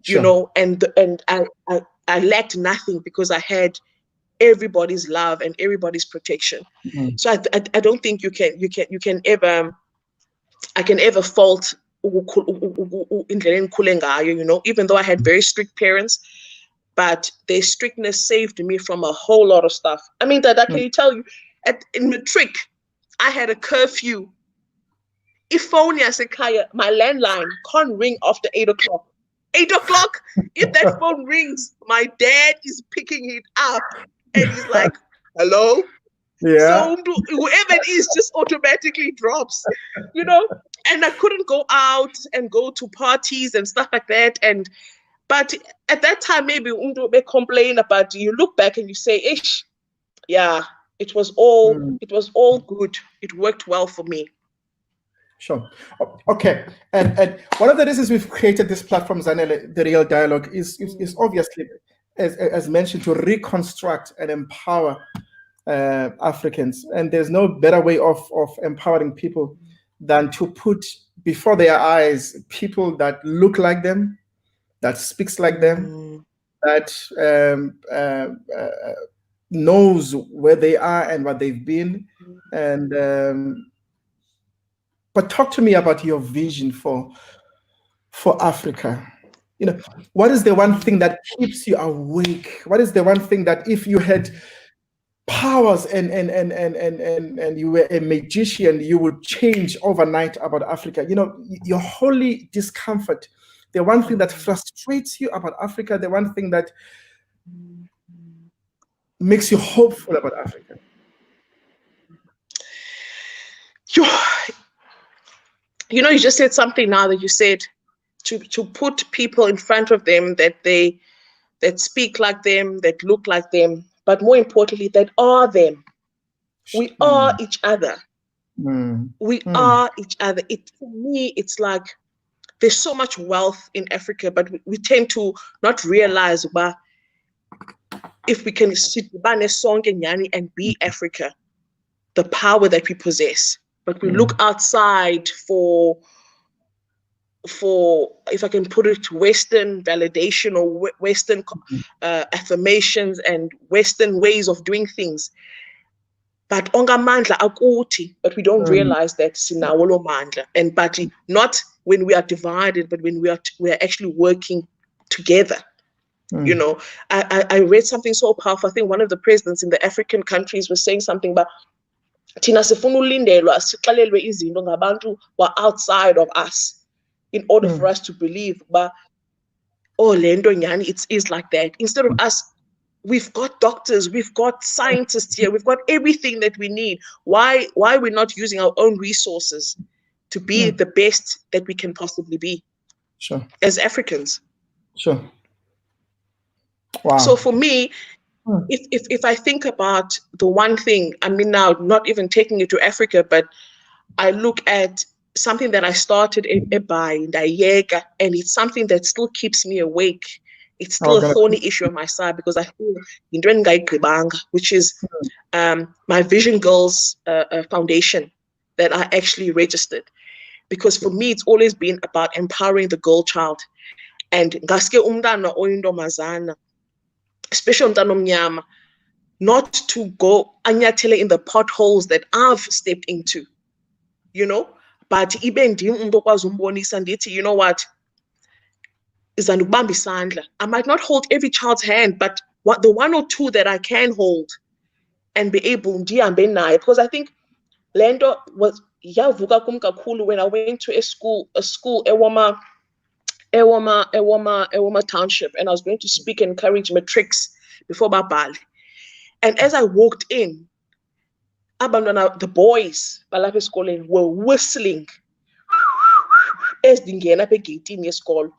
you know, and I lacked nothing because I had everybody's love and everybody's protection. So I don't think you can ever, I can ever fault, you know, even though I had very strict parents, but their strictness saved me from a whole lot of stuff. I mean, Dada, can you tell you, in matric, I had a curfew. If phone yasekhaya, my landline can't ring after 8 o'clock. 8 o'clock, if that phone rings, my dad is picking it up and he's like, hello? Yeah. So whoever it is just automatically drops, you know? And I couldn't go out and go to parties and stuff like that. But at that time, maybe they complain about, you look back and you say, ish, yeah, it was all good. It worked well for me. Sure. Okay. And one of the reasons we've created this platform, Zanele, the Real Dialogue, is obviously, as mentioned, to reconstruct and empower Africans. And there's no better way of empowering people than to put before their eyes people that look like them, that speaks like them, that knows where they are and what they've been. And but talk to me about your vision for Africa. You know, what is the one thing that keeps you awake? What is the one thing that if you had powers and you were a magician, you would change overnight about Africa? You know, your holy discomfort, the one thing that frustrates you about Africa, the one thing that makes you hopeful about Africa. You know, you just said something now that you said to put people in front of them that speak like them, that look like them, but more importantly, that are them. We are each other. We are each other. For me, it's like there's so much wealth in Africa, but we tend to not realize if we can sit and be Africa, the power that we possess. But we look outside for for, if I can put it, Western validation or Western affirmations and Western ways of doing things. But ongamandla akuthi, but we don't realize that sinawo lo mandla. And but not when we are divided, but when we are actually working together. You know, I read something so powerful. I think one of the presidents in the African countries was saying something about thina sifuna ulindelwa sixelelwe izinto ngabantu were outside of us in order for us to believe, but oh, lento nyani, it is like that. Instead of us, we've got doctors, we've got scientists here, we've got everything that we need. Why we're not using our own resources to be the best that we can possibly be? Sure. As Africans. Sure. Wow. So for me, if I think about the one thing, I mean, now not even taking it to Africa, but I look at something that I started by Ndayeka, and it's something that still keeps me awake. It's still a thorny issue on my side because I feel which is my Vision Girls Foundation that I actually registered. Because for me, it's always been about empowering the girl child. And ngaske umntana oyintombazana, especially umntana omnyama, not to go anyathele in the potholes that I've stepped into, you know, but ibe ndim umuntu okwazi umbonisa ndithi, you know what, izandukubamba isandla. I might not hold every child's hand, but the one or two that I can hold and be able ndihambe naye, because I think lento was yavuka kum kakhulu when I went to a school Ewoma Township, and I was going to speak and encourage matrics before Babali. And as I walked in, the boys balapha esikoleni were whistling as dingena apha egeyitini yesikolo.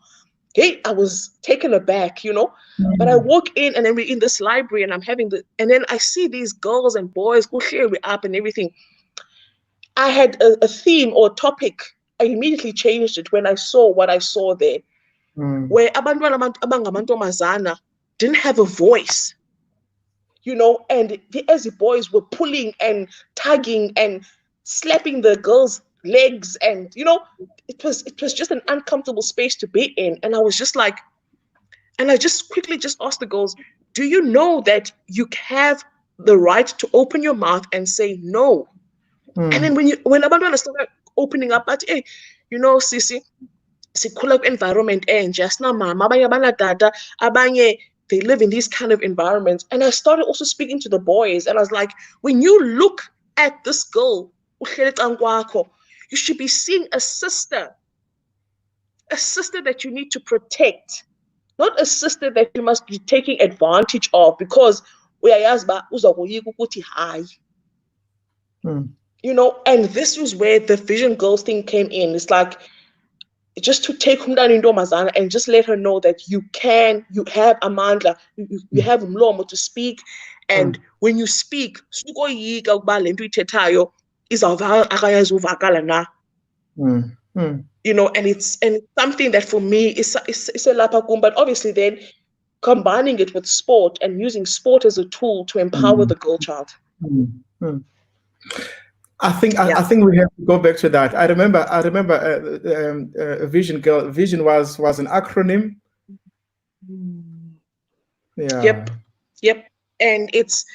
Hey, I was taken aback, you know. But I walk in, and then we're in this library, and I'm having and then I see these girls and boys who share me up and everything. I had a theme or topic. I immediately changed it when I saw what I saw there, where abantwana abangamantombazana didn't have a voice, you know, and as the boys were pulling and tugging and slapping the girls' legs, and you know, it was just an uncomfortable space to be in. And I was just like, and I just quickly just asked the girls, do you know that you have the right to open your mouth and say no? And then when abantwana started opening up, but hey, you know, sisi, sikhula environment just now, mama, abanye abanatata, abanye, they live in these kind of environments. And I started also speaking to the boys, and I was like, when you look at this girl, you should be seeing a sister that you need to protect, not a sister that you must be taking advantage of because you know. And this was where the Vision Girls thing came in. It's like, just to take him down in Domazana and just let her know that you have amandla, you have umlomo to speak, and when you speak, you know, and it's something that for me is a lapakum, but obviously then combining it with sport and using sport as a tool to empower the girl child. I think we have to go back to that. I remember Vision Girl. Vision was an acronym. Yeah. Yep. And it's,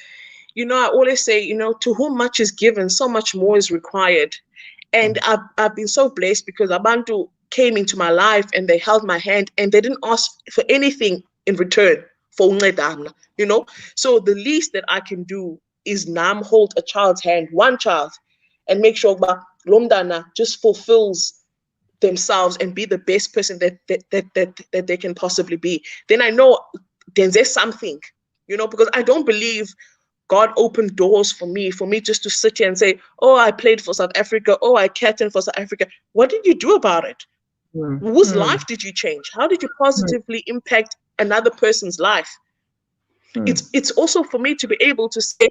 you know, I always say, you know, to whom much is given, so much more is required. And I've been so blessed because Abantu came into my life and they held my hand and they didn't ask for anything in return for uncedana, you know. So the least that I can do is now hold a child's hand, one child, and make sure that Lomdana just fulfills themselves and be the best person that they can possibly be. Then I know then there's something, you know, because I don't believe God opened doors for me just to sit here and say, oh, I played for South Africa, oh, I captained for South Africa. What did you do about it? Whose life did you change? How did you positively impact another person's life? It's also for me to be able to say,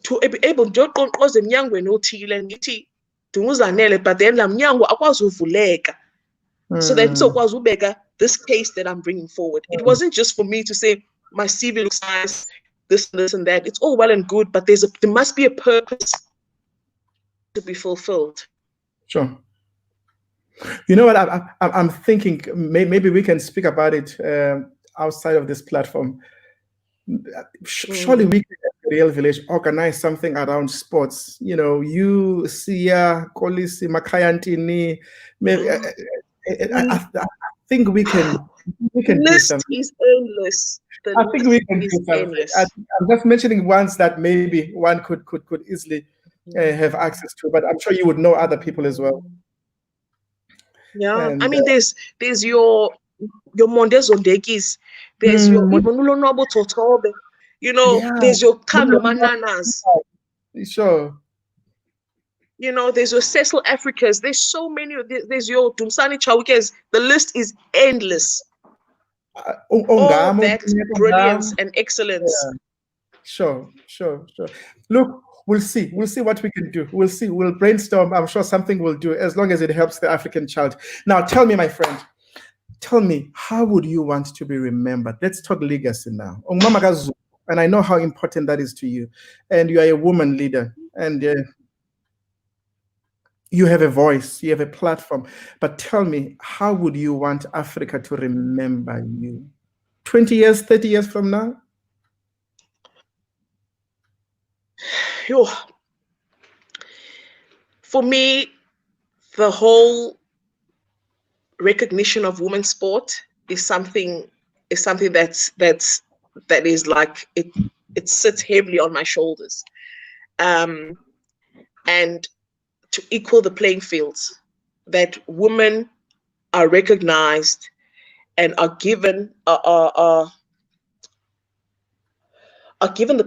to be able to cause them young when no Zanele, but then so that this case that I'm bringing forward. It wasn't just for me to say my CV looks nice, this and that. It's all well and good, but there must be a purpose to be fulfilled. Sure. You know what? I'm thinking maybe we can speak about it outside of this platform. Surely we can, at the Real Village, organize something around sports. You know, you, Sia, Kolisi, Makayantini. Maybe I think we can The do list something. is endless. The I think we list can is do something. endless. I'm just mentioning ones that maybe one could easily have access to, but I'm sure you would know other people as well. Yeah, I And mean, there's your Mondes Ondekis, there's your mm, Ibonulonobo Totobe, you know, yeah, there's your Kando Mananas, sure. you know, there's your Cecil Africas, there's so many, there's your Dumsani Chawikes. The list is endless. All Ongamo, that brilliance and excellence. sure. Look, we'll see what we can do. We'll brainstorm. I'm sure something will do, as long as it helps the African child. Now, tell me, my friend, how would you want to be remembered? Let's talk legacy now. And I know how important that is to you. And you are a woman leader, and you have a voice, you have a platform. But tell me, how would you want Africa to remember you? 20 years, 30 years from now? For me, the whole recognition of women's sport is something that is like it sits heavily on my shoulders, and to equal the playing fields, that women are recognized and are given the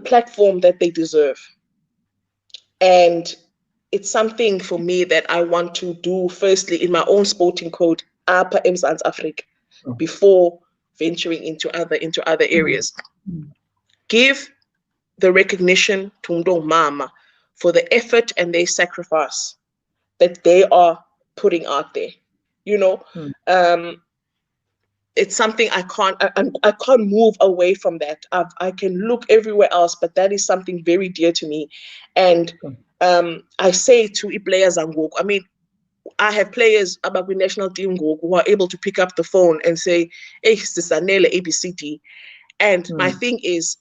platform that they deserve. And it's something for me that I want to do firstly in my own sporting code, Upper Mzansi Africa, before venturing into other areas. Give the recognition to Ndo Mama for the effort and their sacrifice that they are putting out there. You know, it's something I can't move away from that. I can look everywhere else, but that is something very dear to me. And I say to players, I mean, I have players about the national team who are able to pick up the phone and say, "Hey, Zanele ABCD." And my thing is,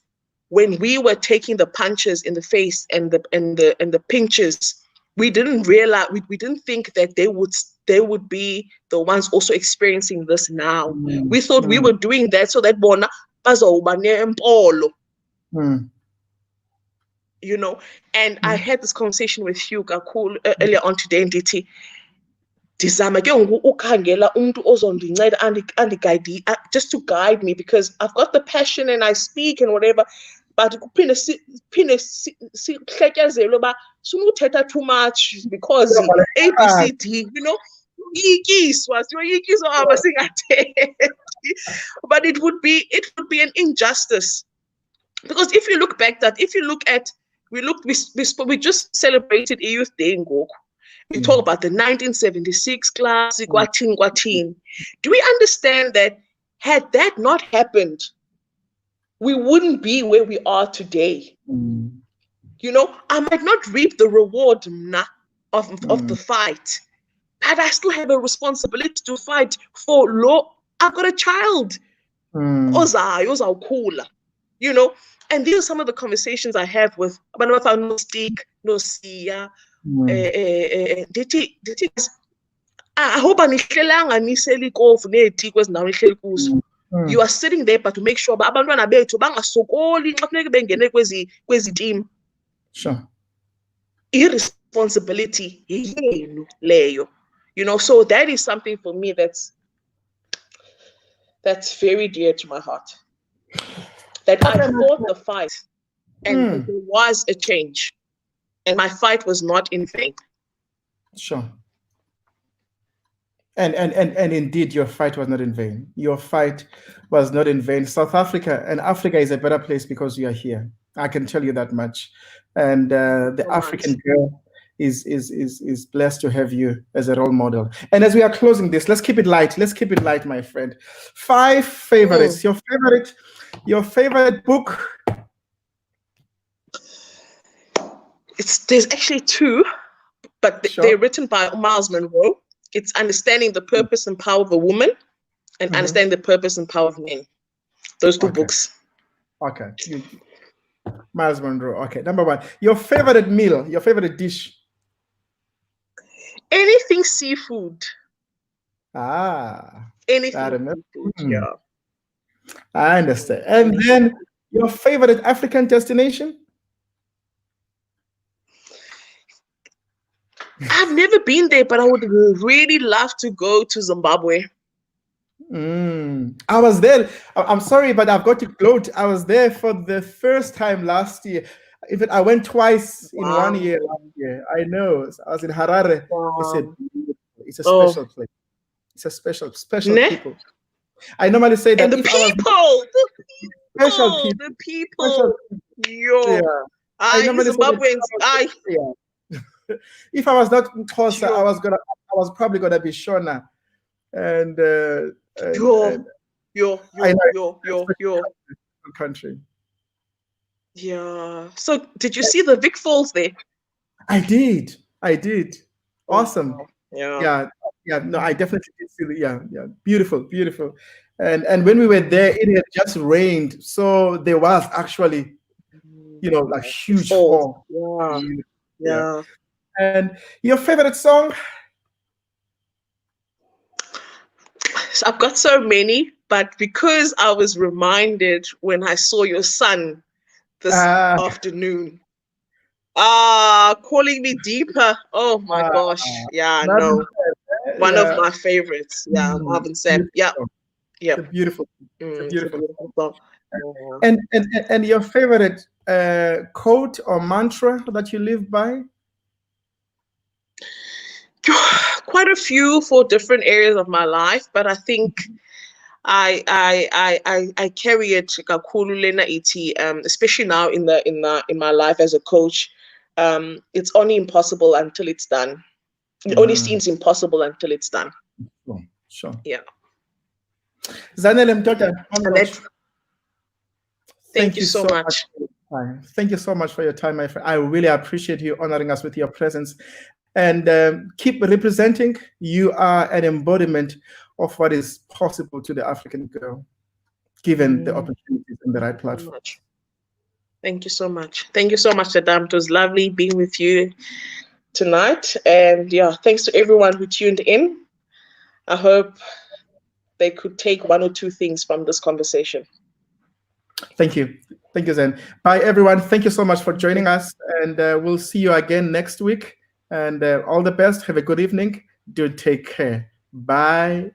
when we were taking the punches in the face and the pinches, we didn't realize, we didn't think that they would be the ones also experiencing this now. We thought we were doing that so that bona bazoba neempolo. You know, and I had this conversation with Hugh earlier on today, and DT. Ndizama ke ngoku ukhangela umuntu ozondinceda andiguide, just to guide me, because I've got the passion and I speak and whatever, but kuphinde sihletyazelwe uba sunuthetha too much because ABCD, you know, yikiswa aba singathethi. But it would be an injustice, because if you look back, we just celebrated Youth Day in Goku. We talk about the 1976 class, Kwatin. Do we understand that had that not happened, we wouldn't be where we are today? You know, I might not reap the reward of the fight, but I still have a responsibility to fight for law. I've got a child. You know, and these are some of the conversations I have with no stick, no Sia. I hope you are sitting there, but to make sure abantwana bethu bangasokoli xa kufuneka bengene kwezi team. Sure. Irresponsibility yenu leyo, you know. So that is something for me that's very dear to my heart, that I fought the fight and there was a change. And my fight was not in vain. Sure. And indeed, your fight was not in vain. Your fight was not in vain. South Africa and Africa is a better place because you are here. I can tell you that much. And the African girl is blessed to have you as a role model. And as we are closing this, let's keep it light. Let's keep it light, my friend. 5 favorites. Your favorite book. There's actually 2, but they're written by Miles Monroe. It's understanding the purpose and power of a woman and understanding the purpose and power of men. Those two books. Okay. Miles Monroe. Okay. Number one. Your favorite meal, your favorite dish? Anything seafood. Anything seafood, yeah. I understand. And then your favorite African destination? I've never been there, but I would really love to go to Zimbabwe. I was there. I'm sorry, but I've got to gloat. I was there for the first time last year. In fact, I went twice in 1 year last year. I know. I was in Harare. It's a special place. It's a special people. I normally say that and the people. I normally Zimbabweans. If I was not Xhosa, I was probably gonna be Shona. And country. Yeah. So did you see the Vic Falls there? I did. Awesome. Yeah. No, I definitely did see beautiful. And when we were there, it had just rained, so there was actually, like huge fall. Yeah. And your favorite song? So I've got so many, but because I was reminded when I saw your son this afternoon, calling me deeper. Oh my gosh. Yeah, no. One of my favorites. Yeah, Marvin Sapp. Yeah. It's a beautiful song. And your favorite quote or mantra that you live by? Quite a few for different areas of my life, but I think I carry it especially now in my life as a coach. It's only impossible until it's done. It only seems impossible until it's done. Sure. Yeah. Zanele Mdodana, thank you so much. Thank you so much for your time, my friend. I really appreciate you honoring us with your presence. And keep representing. You are an embodiment of what is possible to the African girl, given the opportunities and the right platform. Thank you so much. Thank you so much, Adam. It was lovely being with you tonight. And thanks to everyone who tuned in. I hope they could take one or two things from this conversation. Thank you. Thank you, Zen. Bye, everyone. Thank you so much for joining us. And we'll see you again next week. And all the best. Have a good evening. Do take care. Bye.